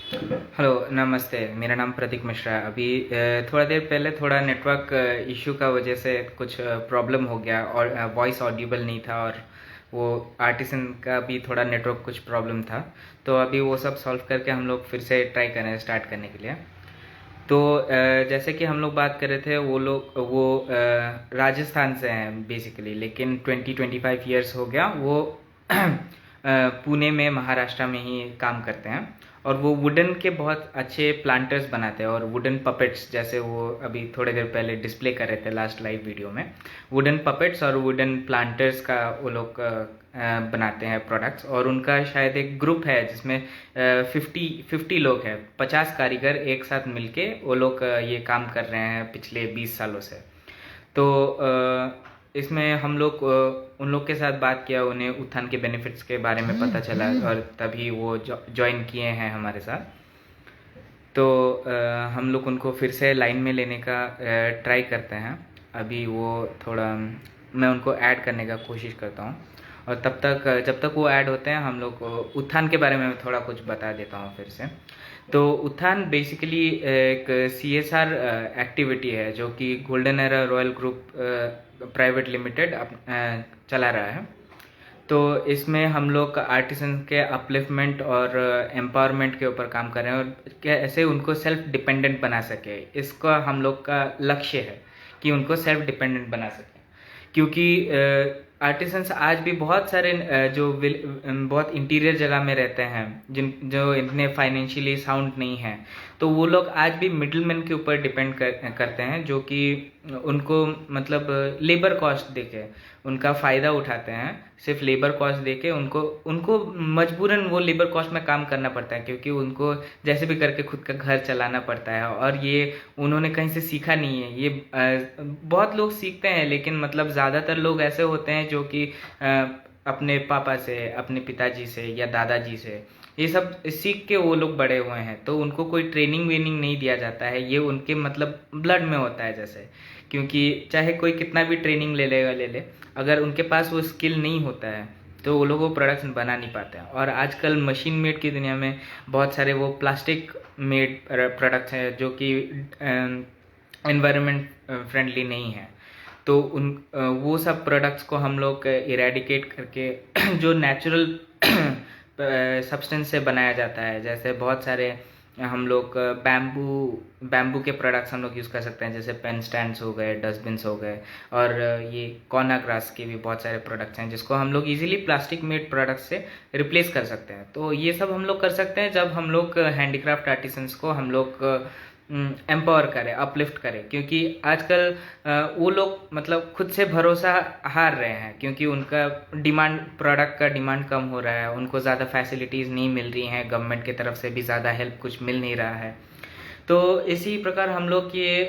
Hello, नमस्ते। मेरा नाम प्रतीक मिश्रा है। अभी थोड़ा देर पहले थोड़ा नेटवर्क इशू का वजह से कुछ प्रॉब्लम हो गया और वॉइस ऑडिबल नहीं था, और वो आर्टिसन का भी थोड़ा नेटवर्क कुछ प्रॉब्लम था। तो अभी वो सब सॉल्व करके हम लोग फिर से ट्राई कर रहे हैं स्टार्ट करने के लिए। तो जैसे कि हम लोग बात कर रहे थे, वो राजस्थान से हैं बेसिकली, लेकिन 20-25 ईयर्स हो गया वो पुणे में, महाराष्ट्र में ही काम करते हैं। और वो वुडन के बहुत अच्छे प्लांटर्स बनाते हैं, और वुडन पपेट्स, जैसे वो अभी थोड़ी देर पहले डिस्प्ले कर रहे थे लास्ट लाइव वीडियो में। वुडन पपेट्स और वुडन प्लांटर्स का वो लोग बनाते हैं प्रोडक्ट्स। और उनका शायद एक ग्रुप है जिसमें 50 लोग हैं, 50 कारीगर एक साथ मिलके वो लोग ये काम कर रहे हैं पिछले 20 सालों से। तो इसमें हम लोग उन लोग के साथ बात किया, उन्हें उत्थान के बेनिफिट्स के बारे में पता चला, और तभी वो ज्वाइन किए हैं हमारे साथ। तो हम लोग उनको फिर से लाइन में लेने का ट्राई करते हैं। अभी वो थोड़ा, मैं उनको ऐड करने का कोशिश करता हूँ, और तब तक जब तक वो ऐड होते हैं हम लोग उत्थान के बारे में थोड़ा कुछ बता देता हूँ फिर से। तो उत्थान बेसिकली एक CSR एक्टिविटी है जो कि golden era royal group private limited चला रहा है। तो इसमें हम लोग आर्टिसन के अपलिफ्टमेंट और एम्पावरमेंट के ऊपर काम कर रहे हैं, और कैसे उनको सेल्फ डिपेंडेंट बना सके, इसका हम लोग का लक्ष्य है कि उनको सेल्फ डिपेंडेंट बना सके। क्योंकि आर्टिसंस आज भी बहुत सारे बहुत इंटीरियर जगह में रहते हैं, जो इतने फाइनेंशियली साउंड नहीं है, तो वो लोग आज भी मिडिलमैन के ऊपर डिपेंड करते हैं, जो कि उनको मतलब लेबर कॉस्ट देके उनका फ़ायदा उठाते हैं। सिर्फ लेबर कॉस्ट देके उनको उनको मजबूरन वो लेबर कॉस्ट में काम करना पड़ता है, क्योंकि उनको जैसे भी करके खुद का घर चलाना पड़ता है। और ये उन्होंने कहीं से सीखा नहीं है। ये बहुत लोग सीखते हैं, लेकिन मतलब ज़्यादातर लोग ऐसे होते हैं जो कि अपने पापा से, अपने पिताजी से या दादाजी से ये सब सीख के वो लोग बड़े हुए हैं। तो उनको कोई ट्रेनिंग वेनिंग नहीं दिया जाता है, ये उनके मतलब ब्लड में होता है जैसे। क्योंकि चाहे कोई कितना भी ट्रेनिंग ले ले, अगर उनके पास वो स्किल नहीं होता है तो वो लोग वो प्रोडक्ट्स बना नहीं पाते हैं। और आजकल मशीन मेड की दुनिया में बहुत सारे वो प्लास्टिक मेड प्रोडक्ट्स हैं जो कि एनवायरनमेंट फ्रेंडली नहीं है। तो वो सब प्रोडक्ट्स को हम लोग इरेडिकेट करके जो नेचुरल सब्सटेंस से बनाया जाता है, जैसे बहुत सारे हम लोग बैम्बू के प्रोडक्ट्स हम लोग यूज़ कर सकते हैं, जैसे पेन स्टैंड्स हो गए, डस्टबिन्स हो गए, और ये कोना ग्रास के भी बहुत सारे प्रोडक्ट्स हैं जिसको हम लोग इजीली प्लास्टिक मेड प्रोडक्ट्स से रिप्लेस कर सकते हैं। तो ये सब हम लोग कर सकते हैं जब हम लोग हैंडीक्राफ्ट आर्टिसंस को हम लोग एम्पावर करें, अपलिफ्ट करें। क्योंकि आजकल वो लोग मतलब खुद से भरोसा हार रहे हैं, क्योंकि उनका प्रोडक्ट का डिमांड कम हो रहा है, उनको ज़्यादा फैसिलिटीज़ नहीं मिल रही हैं, गवर्नमेंट की तरफ से भी ज़्यादा हेल्प कुछ मिल नहीं रहा है। तो इसी प्रकार हम लोग ये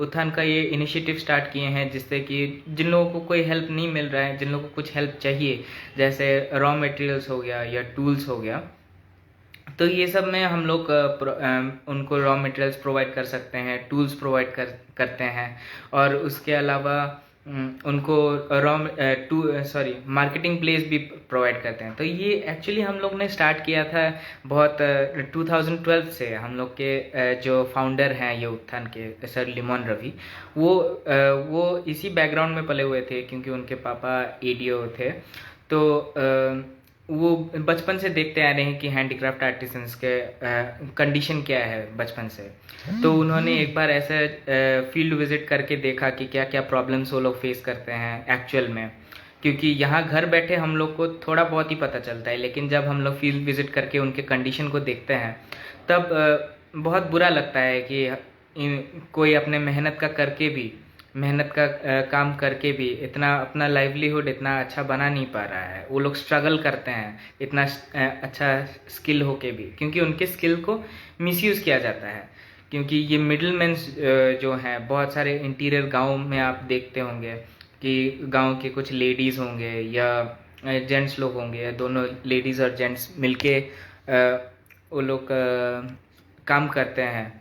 उत्थान का ये इनिशिएटिव स्टार्ट किए हैं, जिससे कि जिन लोगों को कोई हेल्प नहीं मिल रहा है, जिन लोगों को कुछ हेल्प चाहिए, जैसे रॉ मटेरियल्स हो गया या टूल्स हो गया, तो ये सब में हम लोग उनको रॉ मटेरियल्स प्रोवाइड कर सकते हैं, टूल्स प्रोवाइड करते हैं। और उसके अलावा उनको मार्केटिंग प्लेस भी प्रोवाइड करते हैं। तो ये एक्चुअली हम लोग ने स्टार्ट किया था बहुत 2012 से। हम लोग के जो फाउंडर हैं ये उत्थान के, सर लिमोन रवि, वो इसी बैकग्राउंड में पले हुए थे, क्योंकि उनके पापा ADO थे। तो वो बचपन से देखते आ रहे हैं कि हैंडीक्राफ्ट आर्टिसंस के कंडीशन क्या है बचपन से। तो उन्होंने एक बार ऐसे फील्ड विजिट करके देखा कि क्या क्या प्रॉब्लम्स वो लोग फेस करते हैं एक्चुअल में। क्योंकि यहाँ घर बैठे हम लोग को थोड़ा बहुत ही पता चलता है, लेकिन जब हम लोग फील्ड विजिट करके उनके कंडीशन को देखते हैं तब बहुत बुरा लगता है कि कोई अपने मेहनत का काम करके भी इतना अपना लाइवलीहुड इतना अच्छा बना नहीं पा रहा है। वो लोग स्ट्रगल करते हैं इतना अच्छा स्किल होके भी, क्योंकि उनके स्किल को मिसयूज़ किया जाता है। क्योंकि ये मिडिलमैन जो हैं, बहुत सारे इंटीरियर गांव में आप देखते होंगे कि गांव के कुछ लेडीज़ होंगे या जेंट्स लोग होंगे, दोनों लेडीज़ और जेंट्स मिलके वो लोग काम करते हैं।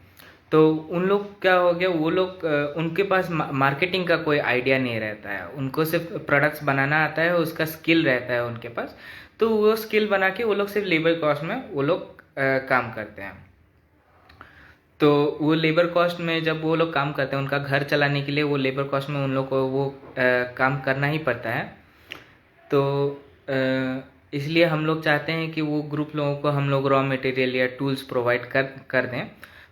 तो उन लोग क्या हो गया, वो लोग उनके पास मार्केटिंग का कोई आइडिया नहीं रहता है, उनको सिर्फ प्रोडक्ट्स बनाना आता है, उसका स्किल रहता है उनके पास। तो वो स्किल बना के वो लोग सिर्फ लेबर कॉस्ट में वो लोग काम करते हैं। तो वो लेबर कॉस्ट में जब वो लोग काम करते हैं, उनका घर चलाने के लिए वो लेबर कॉस्ट में उन लोग को वो काम करना ही पड़ता है। तो इसलिए हम लोग चाहते हैं कि वो ग्रुप लोगों को हम लोग रॉ मटेरियल या टूल्स प्रोवाइड कर दें।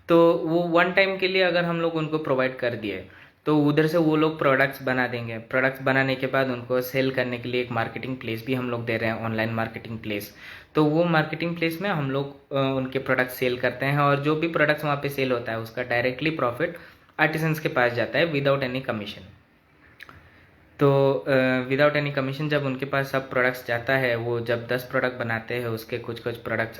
तो वो वन टाइम के लिए अगर हम लोग उनको प्रोवाइड कर दिए तो उधर से वो लोग प्रोडक्ट्स बना देंगे। प्रोडक्ट्स बनाने के बाद उनको सेल करने के लिए एक मार्केटिंग प्लेस भी हम लोग दे रहे हैं, ऑनलाइन मार्केटिंग प्लेस। तो वो मार्केटिंग प्लेस में हम लोग उनके प्रोडक्ट सेल करते हैं, और जो भी प्रोडक्ट्स वहाँ पे सेल होता है उसका डायरेक्टली प्रॉफिट आर्टिसंस के पास जाता है विदाउट एनी कमीशन। तो विदाउट एनी कमीशन जब उनके पास सब प्रोडक्ट्स जाता है, वो जब 10 प्रोडक्ट बनाते हैं उसके कुछ कुछ प्रोडक्ट्स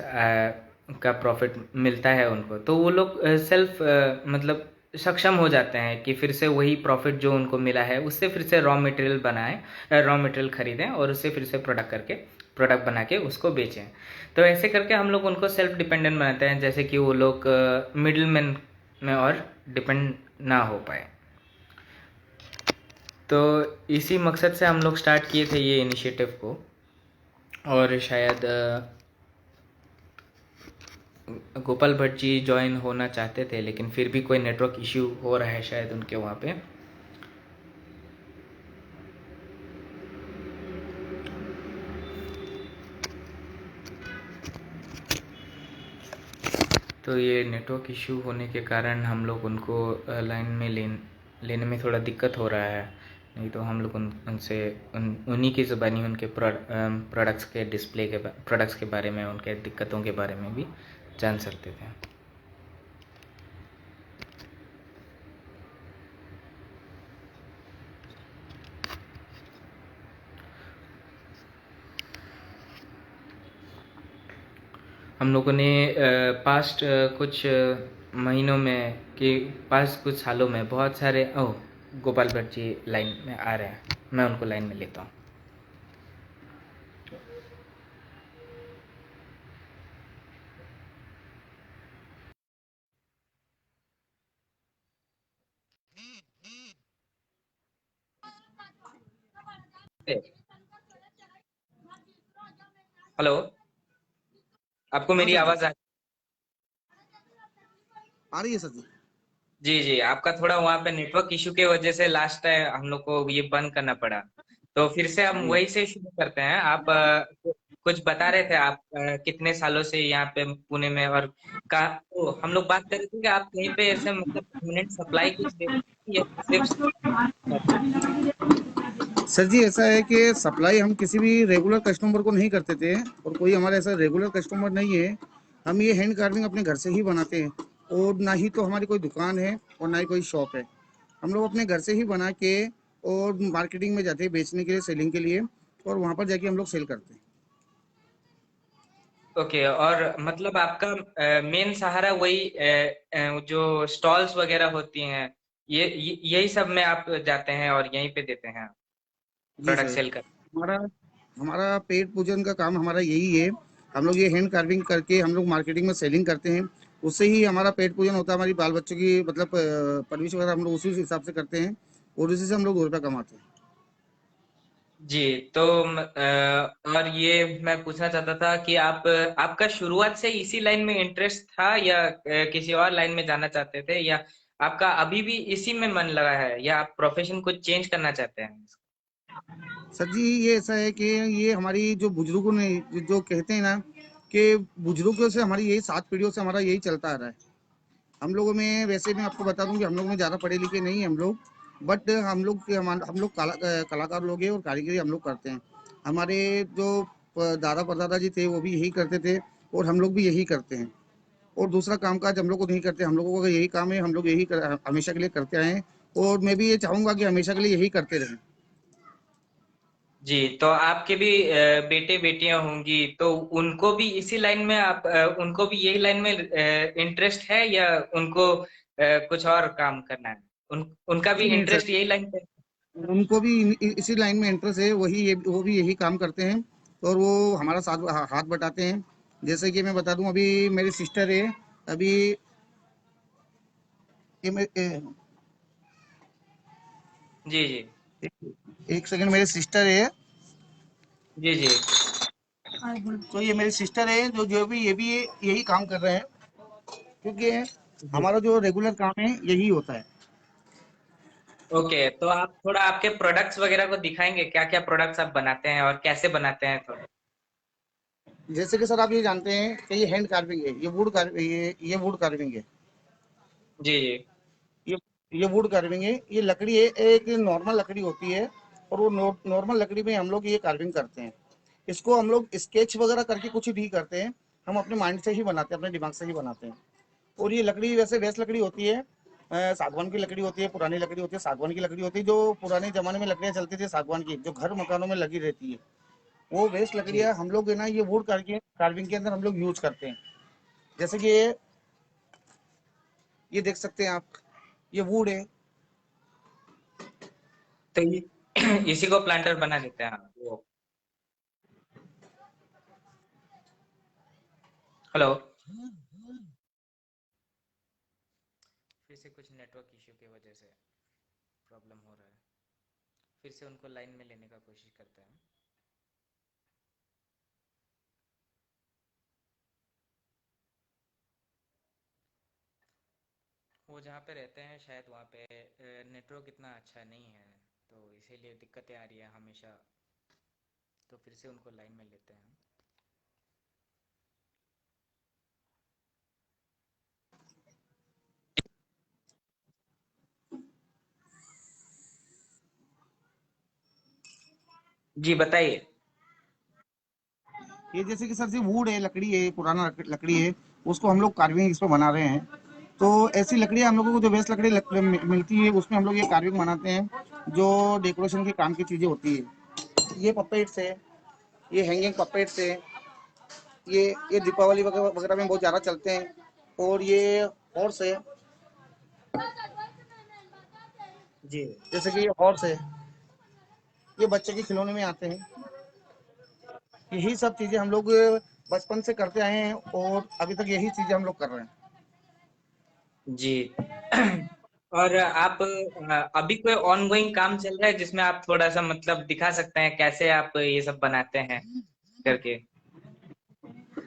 का प्रॉफिट मिलता है उनको, तो वो लोग सेल्फ मतलब सक्षम हो जाते हैं कि फिर से वही प्रॉफिट जो उनको मिला है उससे फिर से रॉ मटेरियल बनाएं, रॉ मटेरियल खरीदें और उससे फिर से प्रोडक्ट बना के उसको बेचें। तो ऐसे करके हम लोग उनको सेल्फ डिपेंडेंट बनाते हैं, जैसे कि वो लोग मिडिल मैन में और डिपेंड ना हो पाए। तो इसी मकसद से हम लोग स्टार्ट किए थे ये इनिशिएटिव को। और शायद गोपाल भट्ट जी ज्वाइन होना चाहते थे, लेकिन फिर भी कोई नेटवर्क इश्यू हो रहा है शायद उनके वहाँ पे। तो ये नेटवर्क इश्यू होने के कारण हम लोग उनको लाइन में लेने में थोड़ा दिक्कत हो रहा है। नहीं तो हम लोग उनसे उन्हीं की ज़बानी उनके प्रोडक्ट्स के प्रोडक्ट्स के बारे में, उनके दिक्कतों के बारे में भी जान सकते थे। हम लोगों ने पास्ट कुछ महीनों में कि पास्ट कुछ सालों में बहुत सारे गोपाल भट्ट जी लाइन में आ रहे हैं, मैं उनको लाइन में लेता हूँ। हेलो, आपको हाँ मेरी सर जी, आवाज़ आ रही है सर जी। जी जी, आपका थोड़ा वहाँ पे नेटवर्क इशू के वजह से लास्ट टाइम हम लोग को ये बंद करना पड़ा। तो फिर से हम जी वही से शुरू करते हैं। आप कुछ बता रहे थे, आप कितने सालों से यहाँ पे पुणे में, और कहा तो हम लोग बात कर रहे थे कि आप कहीं पे ऐसे मतलब परमानेंट सप्लाई कुछ देते हैं या सिर्फ सर जी, ऐसा है कि सप्लाई हम किसी भी रेगुलर कस्टमर को नहीं करते थे, और कोई हमारा ऐसा रेगुलर कस्टमर नहीं है। हम ये हैंड कार्विंग अपने घर से ही बनाते हैं, और ना ही तो हमारी कोई दुकान है और ना ही कोई शॉप है। हम लोग अपने घर से ही बना के और मार्केटिंग में जाते हैं बेचने के लिए, सेलिंग के लिए, और वहाँ पर जाके हम लोग सेल करते हैं। ओके। और मतलब आपका मेन सहारा वही जो स्टॉल्स वगैरह होती हैं, यही सब में आप जाते हैं और यहीं पे देते हैं जी प्रोडक्ट सर, सेल कर। हमारा हमारा पेट पूजन का काम हमारा यही है। हम लोग ये हैंड कार्विंग करके हम लोग मार्केटिंग में सेलिंग करते हैं। उससे ही हमारा पेट पूजन होता है, हमारी बाल बच्चों की मतलब परवरिश वगैरह हम लोग उसी हिसाब से करते हैं, और उसी से हम लोग 2 रुपये कमाते हैं। जी। तो और ये मैं पूछना चाहता था कि आप आपका शुरुआत से इसी लाइन में इंटरेस्ट था या किसी और लाइन में जाना चाहते थे, या आपका अभी भी इसी में मन लगा है, या आप प्रोफेशन को चेंज करना चाहते हैं? सर जी, ये ऐसा है कि ये हमारी जो बुजुर्गों ने जो कहते हैं ना, कि बुजुर्गों से हमारी यही 7 पीढ़ियों से हमारा यही चलता आ रहा है। हम लोगों में वैसे मैं आपको बता दूं कि हम लोग में ज़्यादा पढ़े लिखे नहीं हैं हम लोग, बट हम लोग कलाकार लोग हैं, और कारीगरी हम लोग करते हैं। हमारे जो दादा परदादा जी थे वो भी यही करते थे, और हम लोग भी यही करते हैं। और दूसरा काम काज हम लोग को नहीं करते, हम लोगों का यही काम है, हम लोग हमेशा के लिए करते आए हैं, और मैं भी ये चाहूंगा कि हमेशा के लिए यही करते रहें। जी। तो आपके भी बेटे बेटियां होंगी, तो उनको भी इसी लाइन में उनको भी यही लाइन में इंटरेस्ट है, या उनको कुछ और काम करना है? उनका भी नहीं नहीं सर, इंटरेस्ट यही लाइन पे? उनको भी इसी लाइन में इंटरेस्ट है, वो भी यही काम करते हैं, और वो हमारा साथ हाथ बटाते हैं। जैसे कि मैं बता दूं, अभी मेरी सिस्टर है। अभी ये जी जी एक सेकंड, मेरी सिस्टर है। जी जी। तो ये मेरी सिस्टर है जो जो भी यही काम कर रहे हैं, क्योंकि जी। हमारा जो रेगुलर काम है यही होता है। ओके, तो आप थोड़ा आपके प्रोडक्ट्स वगैरह को दिखाएंगे, क्या क्या प्रोडक्ट्स आप बनाते हैं और कैसे बनाते हैं थोड़ा। जैसे कि सर आप ये जानते हैं कि ये हैंड कार्विंग है, ये वुड कार्विंग है। जी जी। ये ये वुड कार्विंग है, ये लकड़ी है, एक नॉर्मल लकड़ी होती है, और वो नॉर्मल लकड़ी में हम लोग ये कार्विंग करते हैं। इसको हम लोग स्केच वगैरह करके कुछ नहीं करते हैं, हम अपने माइंड से ही बनाते हैं, अपने दिमाग से ही बनाते हैं। और ये लकड़ी वैसे वेस्ट लकड़ी होती है, सागवान की लकड़ी होती है, पुरानी लकड़ी होती है, सागवान की लकड़ी होती है, जो पुराने जमाने में लकड़ियाँ चलती थी सागवान की, जो घर मकानों में लगी रहती है, वो वेस्ट जी लकड़ियाँ हम लोग है ना ये वुड कार्विंग के अंदर हम लोग यूज करते हैं। जैसे कि ये देख सकते हैं आप, ये वुड है। तो ये इसी को प्लांटर बना देते हैं आप वो। हेलो। फिर से कुछ नेटवर्क इश्यू की वजह से प्रॉब्लम हो रहा है। फिर से उनको लाइन में लेने का कोशिश करते हैं। वो जहाँ पे रहते हैं शायद वहाँ पे नेटवर्क इतना अच्छा नहीं है, तो इसीलिए दिक्कतें आ रही है हमेशा। तो फिर से उनको लाइन में लेते हैं। जी बताइए। ये जैसे कि सर जी वुड है, लकड़ी है, पुराना लकड़ी है, उसको हम लोग कार्विंग इस पे बना रहे हैं। तो ऐसी लकड़ियाँ हम लोगों को जो वेस्ट लकड़ी मिलती है, उसमें हम लोग ये कार्विंग बनाते हैं, जो डेकोरेशन के काम की चीज़ें होती है। ये पपेट्स है, ये हैंगिंग पपेट्स है, ये दीपावली वगैरह वगैरह में बहुत ज़्यादा चलते हैं। और ये हॉर्स है, जी जैसे कि ये हॉर्स है, ये बच्चे के खिलौने में आते हैं। यही सब चीज़ें हम लोग बचपन से करते आए हैं, और अभी तक यही चीज़ें हम लोग कर रहे हैं। जी। और आप अभी कोई ऑनगोइंग काम चल रहा है जिसमें आप थोड़ा सा मतलब दिखा सकते हैं कैसे आप ये सब बनाते हैं करके।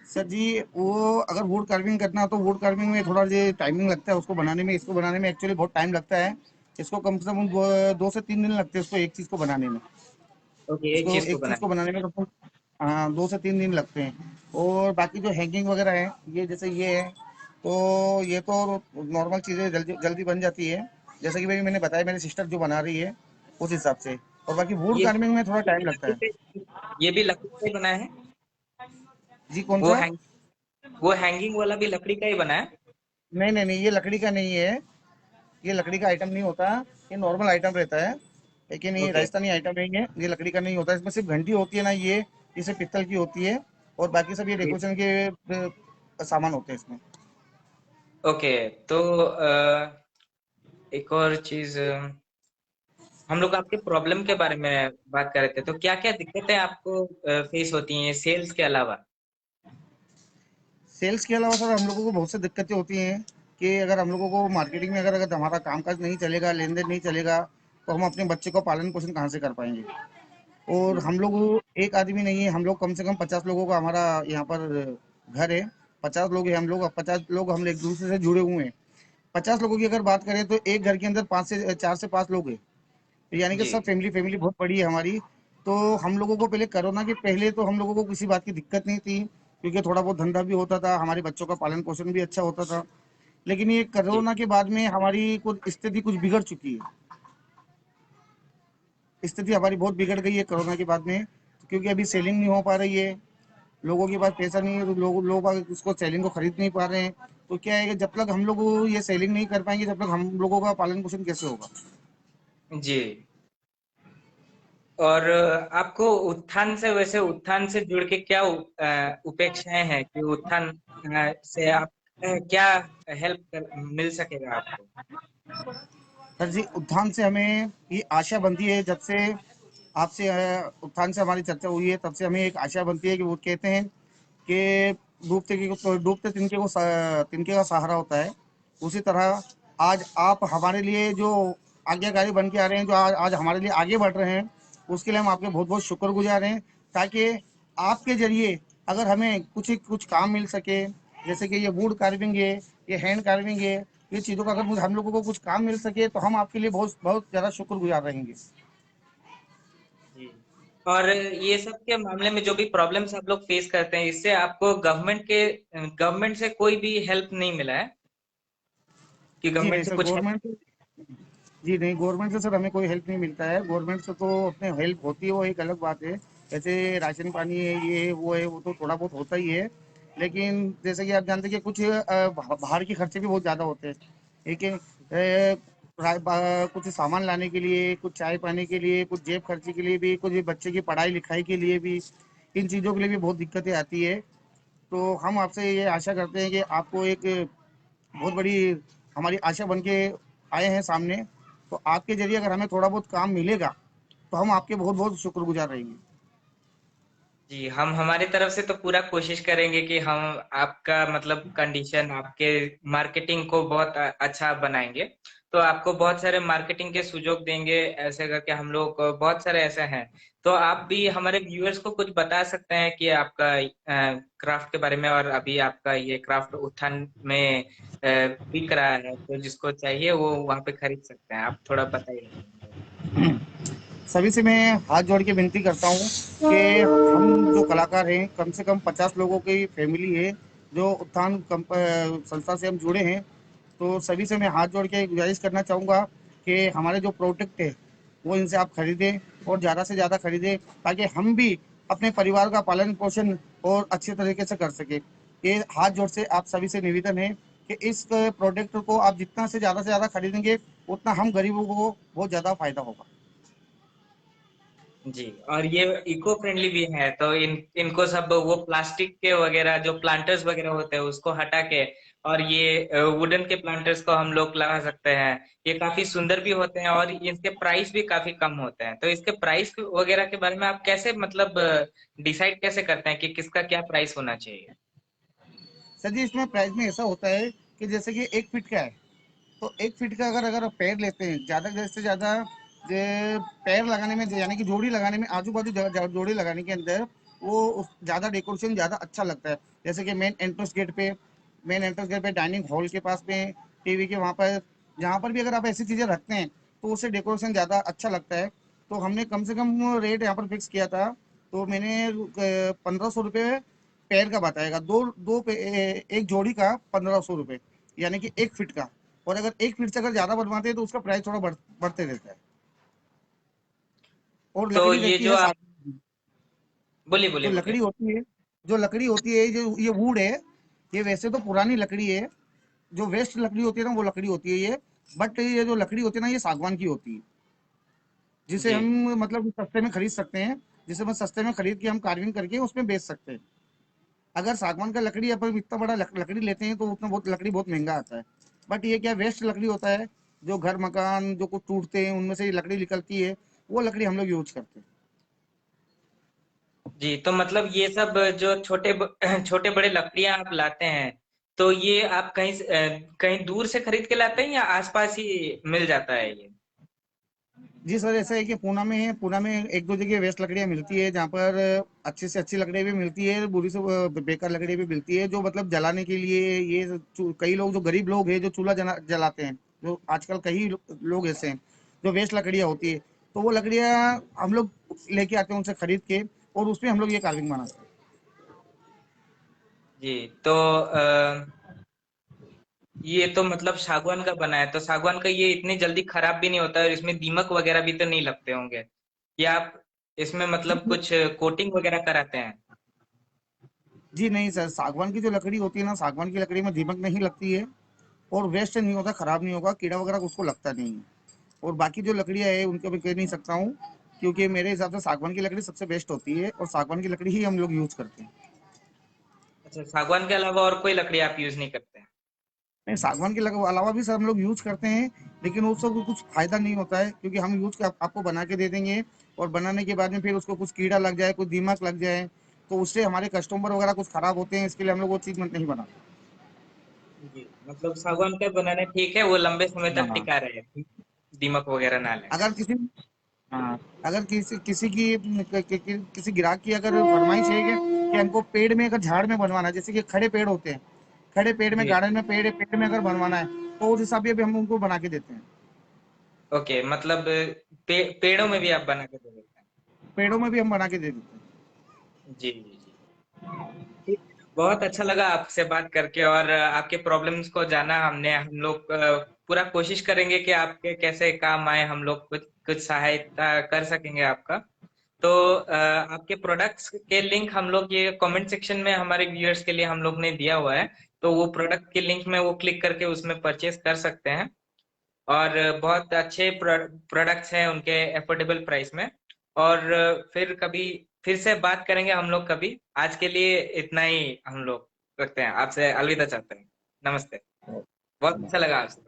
सर जी, वो अगर वुड कार्विंग करना हो तो वुड कार्विंग में थोड़ा ये टाइमिंग लगता है, उसको बनाने में, इसको बनाने में एक्चुअली बहुत टाइम लगता है। इसको कम से कम 2 से 3 दिन लगते हैं, उसको एक चीज़ को बनाने में। ओके, एक इसको चीज को एक चीज़ को बनाने। बनाने में कम से कम, हाँ, 2 से 3 दिन लगते हैं। और बाकी जो हैंगिंग वगैरह है, ये जैसे ये है, तो ये तो नॉर्मल चीज़ें जल्दी जल्दी बन जाती है। जैसे कि भाई मैंने बताया, मेरी सिस्टर जो बना रही है, उस हिसाब से। और बाकी वुड ये कार्विंग में थोड़ा ये भी टाइम लगता लकड़ी है। पे ये भी लकड़ी का ही बना है। जी कौन वो सा? हैंग वो हैंगिंग वाला भी लकड़ी का ही बना है। नहीं नहीं नहीं, ये लकड़ी का नहीं है, ये लकड़ी का आइटम नहीं होता, ये नॉर्मल आइटम रहता है। लेकिन ये ओके। राजस्थानी आइटम नहीं है, ये लकड़ी का नहीं होता। इसमें सिर्फ घंटी होती है ना, ये सिर्फ पित्तल की होती है। और बाकी सब ये डेकोरेशन के सामान होते हैं इसमें। ओके, तो एक और चीज, हम लोग आपके प्रॉब्लम के बारे में बात कर रहे थे, तो क्या क्या दिक्कतें आपको फेस होती हैं सेल्स के अलावा। सेल्स के अलावा सर हम लोगों को बहुत सी दिक्कतें होती हैं, कि अगर हम लोगों को मार्केटिंग में अगर अगर हमारा कामकाज नहीं चलेगा, लेन देन नहीं चलेगा, तो हम अपने बच्चे को पालन पोषण कहाँ से कर पाएंगे। और जी हम लोग एक आदमी नहीं है, हम लोग कम से कम 50 लोगों का हमारा यहाँ पर घर है। 50 लोग हैं हम लोग, 50 लोग हम एक दूसरे से जुड़े हुए हैं। 50 लोगों की अगर बात करें तो एक घर के अंदर 4 से 5 लोग हैं। तो यानी कि जी सब फैमिली फैमिली बहुत बड़ी है हमारी। तो हम लोगों को पहले कोरोना के पहले तो हम लोगों को किसी बात की दिक्कत नहीं थी, क्योंकि थोड़ा बहुत धंधा भी होता था, हमारे बच्चों का पालन पोषण भी अच्छा होता था। लेकिन ये जी कोरोना के बाद में हमारी कुछ स्थिति कुछ बिगड़ चुकी है। स्थिति हमारी बहुत बिगड़ गई है कोरोना के बाद में, क्योंकि अभी सेलिंग नहीं हो पा रही है, लोगों के पास पैसा नहीं है, तो लोग उसको सेलिंग को खरीद नहीं पा रहे हैं। तो क्या है कि जब तक हम लोग ये सेलिंग नहीं कर पाएंगे, जब तक हम लोगों का पालन पोषण कैसे होगा। जी। और आपको उत्थान से, वैसे उत्थान से जुड़ के क्या उपेक्षाएं हैं कि उत्थान से आप क्या हेल्प मिल सकेगा आपको। सर जी, उत्थान से हमें ये आशा बनती है, जब से आपसे उत्थान से हमारी चर्चा हुई है, तब से हमें एक आशा बनती है कि वो कहते हैं कि डूबते तिनके का सहारा होता है। उसी तरह आज आप हमारे लिए जो आज्ञाकारी बन के आ रहे हैं, जो आज आज हमारे लिए आगे बढ़ रहे हैं, उसके लिए हम आपके बहुत बहुत शुक्रगुजार हैं। ताकि आपके जरिए अगर हमें कुछ कुछ काम मिल सके, जैसे कि ये वुड कार्विंग है, ये हैंड कार्विंग है, ये चीज़ों का अगर हम लोगों को कुछ काम मिल सके तो हम आपके लिए बहुत बहुत ज़्यादा शुक्रगुजार रहेंगे। जी। और ये सब के मामले में जो भी प्रॉब्लम्स आप लोग फेस करते हैं, इससे आपको गवर्नमेंट से कोई भी हेल्प नहीं मिला है कि जी नहीं गवर्नमेंट से सर, कुछ हेल्प? गवर्नमेंट जी नहीं, गवर्नमेंट से सर हमें कोई हेल्प नहीं मिलता है। गवर्नमेंट से तो अपने हेल्प होती है, वो एक अलग बात है। जैसे राशन पानी है, ये है, वो है, वो तो थोड़ा बहुत होता ही है। लेकिन जैसे कि आप जानते हैं कि कुछ बाहर के खर्चे भी बहुत ज़्यादा होते हैं। ठीक है, कुछ सामान लाने के लिए, कुछ चाय पानी के लिए, कुछ जेब खर्ची के लिए भी, कुछ बच्चे की पढ़ाई लिखाई के लिए भी, इन चीज़ों के लिए भी बहुत दिक्कतें आती है। तो हम आपसे ये आशा करते हैं कि आपको एक बहुत बड़ी हमारी आशा बन के आए हैं सामने। तो आपके जरिए अगर हमें थोड़ा बहुत काम मिलेगा तो हम आपके बहुत बहुत शुक्रगुजार रहेंगे। जी, हम हमारी तरफ से तो पूरा कोशिश करेंगे कि हम आपका मतलब कंडीशन, आपके मार्केटिंग को बहुत अच्छा बनाएंगे। तो आपको बहुत सारे मार्केटिंग के सुझाव देंगे, ऐसे करके हम लोग बहुत सारे ऐसे हैं। तो आप भी हमारे व्यूअर्स को कुछ बता सकते हैं कि आपका क्राफ्ट के बारे में, और अभी आपका ये क्राफ्ट उत्थान में बिक रहा है, तो जिसको चाहिए वो वहाँ पे खरीद सकते हैं। आप थोड़ा बताइए। सभी से मैं हाथ जोड़ के विनती करता हूँ कि हम जो कलाकार हैं, कम से कम 50 लोगों की फैमिली है जो उत्थान संस्था से हम जुड़े हैं। तो सभी से मैं हाथ जोड़ के गुजारिश करना चाहूँगा कि हमारे जो प्रोडक्ट है वो इनसे आप खरीदें और ज़्यादा से ज़्यादा खरीदें, ताकि हम भी अपने परिवार का पालन पोषण और अच्छे तरीके से कर सकें। ये हाथ जोड़ से आप सभी से निवेदन है कि इस प्रोडक्ट को आप जितना से ज़्यादा खरीदेंगे उतना हम गरीबों को बहुत ज़्यादा फायदा होगा। जी, और ये इको फ्रेंडली भी है, तो इनको सब वो प्लास्टिक के वगैरह जो प्लांटर्स वगैरह होते हैं उसको हटा के, और ये वुडन के प्लांटर्स को हम लोग लगा सकते हैं। ये काफी सुंदर भी होते हैं और इसके प्राइस भी काफी कम होते हैं। तो इसके प्राइस वगैरह के बारे में आप कैसे मतलब डिसाइड कैसे करते हैं कि किसका क्या प्राइस होना चाहिए? सर जी, इसमें प्राइस में ऐसा होता है कि जैसे कि 1 फीट का है, तो 1 फीट का अगर आप पेड़ लेते हैं, ज़्यादा से ज़्यादा पैर लगाने में, यानी कि जोड़ी लगाने में, आजू बाजू जोड़ी लगाने के अंदर वो ज़्यादा डेकोरेशन ज़्यादा अच्छा लगता है। जैसे कि मेन एंट्रेंस गेट पे, डाइनिंग हॉल के पास में, टीवी के वहाँ पर, जहाँ पर भी अगर आप ऐसी चीज़ें रखते हैं तो उससे डेकोरेशन ज़्यादा अच्छा लगता है। तो हमने कम से कम रेट यहाँ पर फिक्स किया था। तो मैंने 1500 रुपये पैर का बताएगा, एक जोड़ी का 1500 रुपये, यानी कि 1 फीट का। और अगर 1 फीट से अगर ज्यादा बनवाते हैं तो उसका प्राइस थोड़ा बढ़ते रहता है। और तो लकड़ी ये रहती जो है आप बोलिए जो बोलिए लकड़ी बोलिए। होती है जो लकड़ी होती है, जो ये वुड है, ये वैसे तो पुरानी लकड़ी है। जो वेस्ट लकड़ी होती है ना, वो लकड़ी होती है ये। बट ये जो लकड़ी होती है ना, ये सागवान की होती है, जिसे जी। हम मतलब सस्ते में खरीद सकते हैं। जिसे हम सस्ते में खरीद के हम कार्विंग करके उसमें बेच सकते हैं। अगर सागवान का लकड़ी अपन इतना बड़ा लकड़ी लेते हैं तो उसमें बहुत लकड़ी बहुत महंगा आता है। बट ये क्या, वेस्ट लकड़ी होता है, जो घर मकान जो कुछ टूटते हैं उनमें से ये लकड़ी निकलती है, वो लकड़ी हम लोग यूज करते हैं। जी, तो मतलब ये सब जो छोटे बड़े लकड़ियां आप लाते हैं, तो ये आप कहीं दूर से खरीद के लाते हैं या आसपास ही मिल जाता है ये? जी सर, ऐसा है कि पूना में एक दो जगह वेस्ट लकड़ियाँ मिलती है, जहाँ पर अच्छी से अच्छी लकड़ियाँ भी मिलती है, बुरी से बेकार लकड़ियाँ भी मिलती है, जो मतलब जलाने के लिए ये कई लोग, जो गरीब लोग हैं, जो चूल्हा जलाते हैं, जो आजकल कई लोग ऐसे हैं जो वेस्ट लकड़ियाँ होती है, तो वो लकड़ियाँ हम लोग लेके आते हैं उनसे खरीद के, और उसमें हम लोग ये कार्विंग बनाते हैं। जी, तो ये तो मतलब सागवान का बना है, तो सागवान का ये इतनी जल्दी खराब भी नहीं होता है और इसमें दीमक वगैरह भी तो नहीं लगते होंगे? या आप इसमें मतलब कुछ कोटिंग वगैरह कराते हैं? जी नहीं सर, सागवान की जो लकड़ी होती है ना, सागवान की लकड़ी में दीमक नहीं लगती है, और वेस्ट नहीं होता, खराब नहीं होगा, कीड़ा वगैरह उसको लगता नहीं है। और बाकी जो लकड़ियाँ है उनको भी कह नहीं सकता हूँ, क्योंकि मेरे हिसाब से सागवान की लकड़ी सबसे बेस्ट होती है, और सागवान की लकड़ी ही हम लोग यूज करते हैं। अच्छा, सागवान के अलावा और कोई लकड़ी आप यूज नहीं करते हैं? नहीं, सागवान के अलावा भी सर हम लोग यूज करते हैं, लेकिन उससे कुछ फायदा नहीं होता है, क्योंकि हम आपको बना के दे देंगे, और बनाने के बाद में फिर उसको कुछ कीड़ा लग जाए, कुछ दीमक लग जाए, तो उससे हमारे कस्टमर वगैरह कुछ खराब होते हैं, इसके लिए हम लोग वो चीज़ नहीं बनाते। जी, मतलब सागवान का बनाना ठीक है, वो लंबे समय तक हाँ, टिका रहे, दीमक वगैरह ना लगे। अगर किसी हाँ अगर किसी की किसी ग्राहक की अगर फरमाइश है कि हमको पेड़ में अगर झाड़ में बनवाना है, जैसे कि खड़े पेड़ होते हैं, खड़े पेड़ में जी। गार्डन में पेड़ में अगर बनवाना है, तो उस हिसाब से भी हम उनको बना के देते हैं। ओके, मतलब पेड़ों में भी आप बना के दे देते हैं। पेड़ों में भी हम बना के दे देते हैं। जी जी जी। ठीक। बहुत अच्छा लगा आपसे बात करके, और आपके प्रॉब्लम्स को जाना हमने। हम लोग पूरा कोशिश करेंगे कि आपके कैसे काम आए, हम लोग कुछ कुछ सहायता कर सकेंगे आपका। तो आपके प्रोडक्ट्स के लिंक हम लोग ये कमेंट सेक्शन में हमारे व्यूअर्स के लिए हम लोग ने दिया हुआ है। तो वो प्रोडक्ट के लिंक में वो क्लिक करके उसमें परचेज कर सकते हैं। और बहुत अच्छे प्रोडक्ट्स हैं उनके, अफोर्डेबल प्राइस में। और फिर कभी फिर से बात करेंगे हम लोग कभी। आज के लिए इतना ही हम लोग रखते हैं, आपसे अलविदा चाहते हैं। नमस्ते। बहुत अच्छा लगा आपसे।